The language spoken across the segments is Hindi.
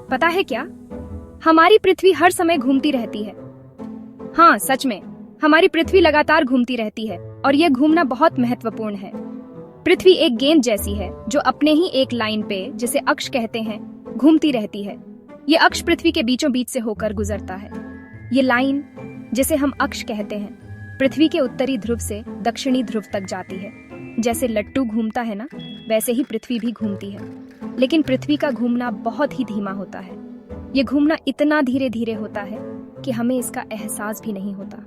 पता है क्या, हमारी पृथ्वी हर समय घूमती रहती है। हाँ, सच में हमारी पृथ्वी लगातार घूमती रहती है और यह घूमना बहुत महत्वपूर्ण है। पृथ्वी एक गेंद जैसी है जो अपने ही एक लाइन पे, जिसे अक्ष कहते हैं, घूमती रहती है। ये अक्ष पृथ्वी के बीचों बीच से होकर गुजरता है। ये लाइन, जिसे हम अक्ष कहते हैं, पृथ्वी के उत्तरी ध्रुव से दक्षिणी ध्रुव तक जाती है। जैसे लट्टू घूमता है ना, वैसे ही पृथ्वी भी घूमती है। लेकिन पृथ्वी का घूमना बहुत ही धीमा होता है। ये घूमना इतना धीरे धीरे होता है कि हमें इसका एहसास भी नहीं होता।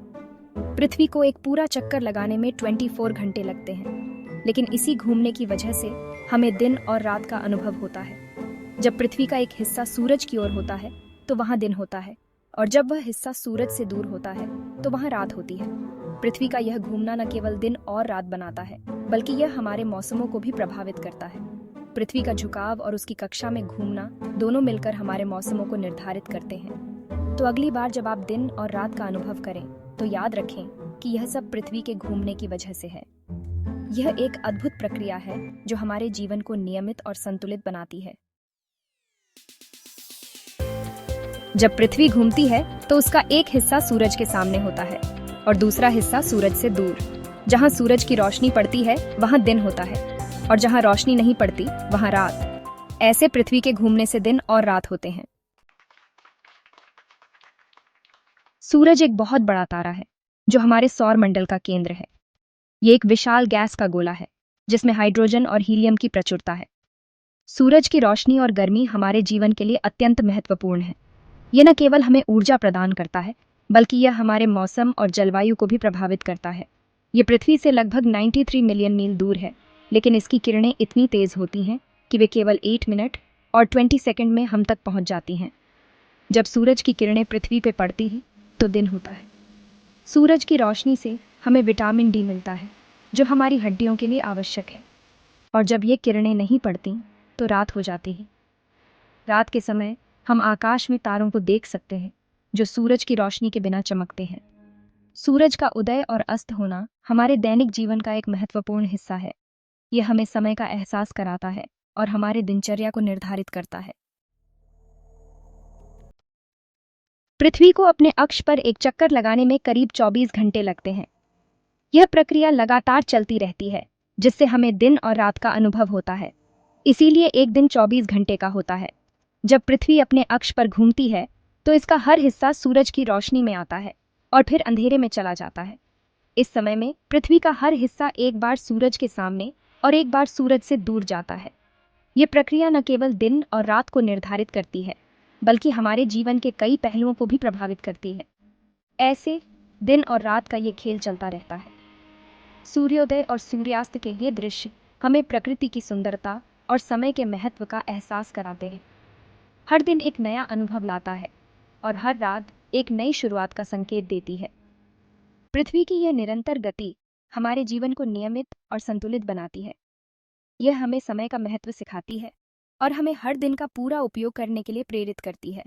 पृथ्वी को एक पूरा चक्कर लगाने में 24 घंटे लगते हैं, लेकिन इसी घूमने की वजह से हमें दिन और रात का अनुभव होता है। जब पृथ्वी का एक हिस्सा सूरज की ओर होता है तो वहां दिन होता है, और जब वह हिस्सा सूरज से दूर होता है तो वहां रात होती है। पृथ्वी का यह घूमना न केवल दिन और रात बनाता है, बल्कि यह हमारे मौसमों को भी प्रभावित करता है। पृथ्वी का झुकाव और उसकी कक्षा में घूमना दोनों मिलकर हमारे मौसमों को निर्धारित करते हैं। तो अगली बार जब आप दिन और रात का अनुभव करें तो याद रखें कि यह सब पृथ्वी के घूमने की वजह से है। यह एक अद्भुत प्रक्रिया है जो हमारे जीवन को नियमित और संतुलित बनाती है। जब पृथ्वी घूमती है तो उसका एक हिस्सा सूरज के सामने होता है और दूसरा हिस्सा सूरज से दूर। जहां सूरज की रोशनी पड़ती है वहां दिन होता है, और जहां रोशनी नहीं पड़ती वहां रात। ऐसे पृथ्वी के घूमने से दिन और रात होते हैं। सूरज एक बहुत बड़ा तारा है जो हमारे सौर मंडल का केंद्र है। ये एक विशाल गैस का गोला है जिसमें हाइड्रोजन और हीलियम की प्रचुरता है। सूरज की रोशनी और गर्मी हमारे जीवन के लिए अत्यंत महत्वपूर्ण है। यह न केवल हमें ऊर्जा प्रदान करता है, बल्कि यह हमारे मौसम और जलवायु को भी प्रभावित करता है। ये पृथ्वी से लगभग 93 मिलियन मील दूर है, लेकिन इसकी किरणें इतनी तेज होती हैं कि वे केवल 8 मिनट और 20 सेकंड में हम तक पहुंच जाती हैं। जब सूरज की किरणें पृथ्वी पर पड़ती हैं तो दिन होता है। सूरज की रोशनी से हमें विटामिन डी मिलता है जो हमारी हड्डियों के लिए आवश्यक है, और जब ये किरणें नहीं पड़ती तो रात हो जाती है। रात के समय हम आकाश में तारों को देख सकते हैं जो सूरज की रोशनी के बिना चमकते हैं। सूरज का उदय और अस्त होना हमारे दैनिक जीवन का एक महत्वपूर्ण हिस्सा है। यह हमें समय का एहसास कराता है और हमारे दिनचर्या को निर्धारित करता है। पृथ्वी को अपने अक्ष पर एक चक्कर लगाने में करीब 24 घंटे लगते हैं। यह प्रक्रिया लगातार चलती रहती है, जिससे हमें दिन और रात का अनुभव होता है। इसीलिए एक दिन 24 घंटे का होता है। जब पृथ्वी अपने अक्ष पर घूमती है तो इसका हर हिस्सा सूरज की रोशनी में आता है और फिर अंधेरे में चला जाता है। इस समय में पृथ्वी का हर हिस्सा एक बार सूरज के सामने और एक बार सूरज से दूर जाता है। ये प्रक्रिया न केवल दिन और रात को निर्धारित करती है, बल्कि हमारे जीवन के कई पहलुओं को भी प्रभावित करती है। ऐसे दिन और रात का ये खेल चलता रहता है। सूर्योदय और सूर्यास्त के ये दृश्य हमें प्रकृति की सुंदरता और समय के महत्व का एहसास कराते हैं। हर दिन एक नया अनुभव लाता है और हर रात एक नई शुरुआत का संकेत देती है। पृथ्वी की यह निरंतर गति हमारे जीवन को नियमित और संतुलित बनाती है। यह हमें समय का महत्व सिखाती है और हमें हर दिन का पूरा उपयोग करने के लिए प्रेरित करती है।